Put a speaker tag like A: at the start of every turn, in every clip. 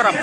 A: করাম।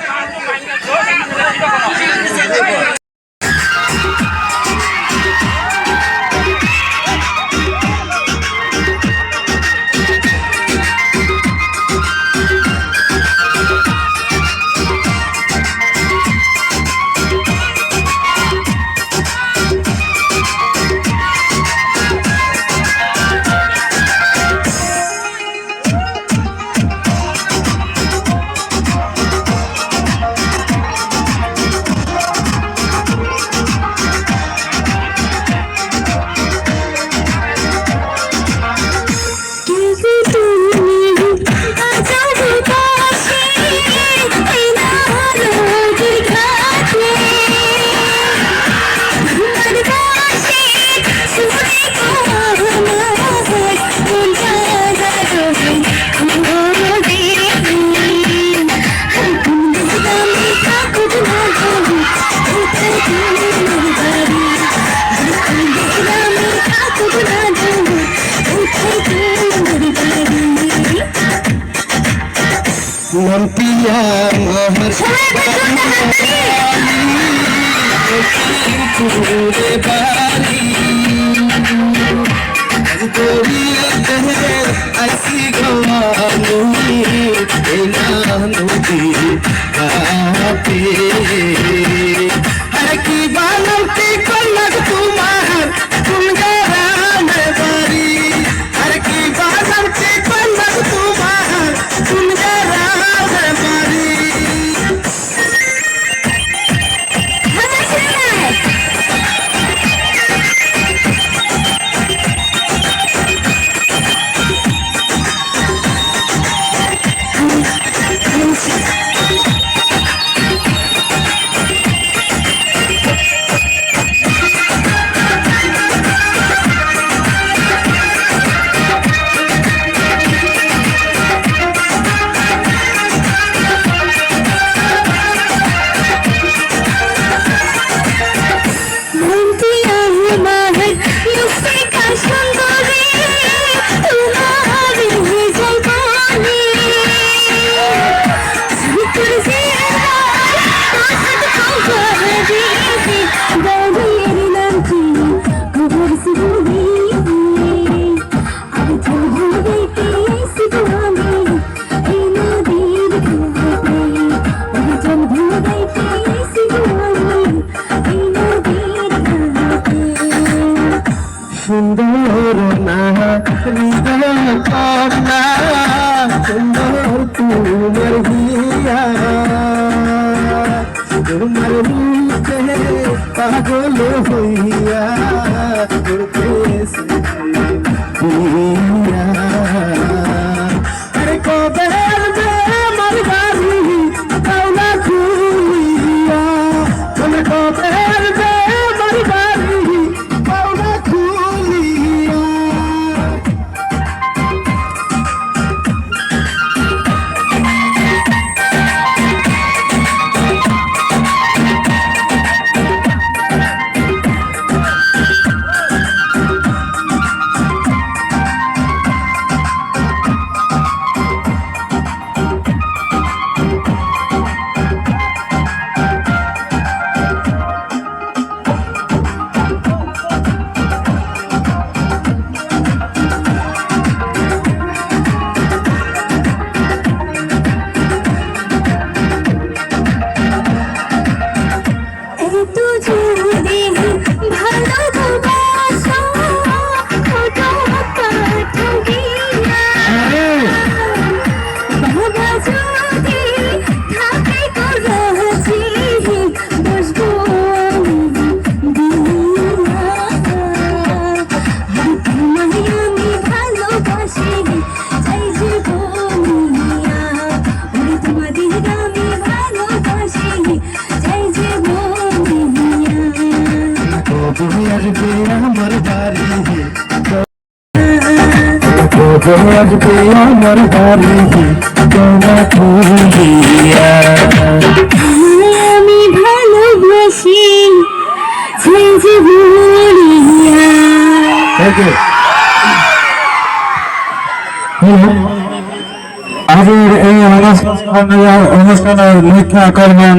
B: पिया मोहर पूरे बाली ऐसी गवानी हर की बालों की पलक तुम्हार तुम गराम बारी हर की बालों की पलक तुम्हार तुम गराम बारी सुंदर ना हृदय कामना सुंदर तुमर हिया तुमर रूप पागल होइया पिया अरे को बेर दे मरगारी कौना खुलिया तुम को बेर दे मरगारी कौना खुलिया आज पे अमर बारी कोना खुलिया
C: আমি ভালোবাসি ছেঁচে ভুলিয়া।
B: আজকের এই অনুষ্ঠানের মুখ্য করবেন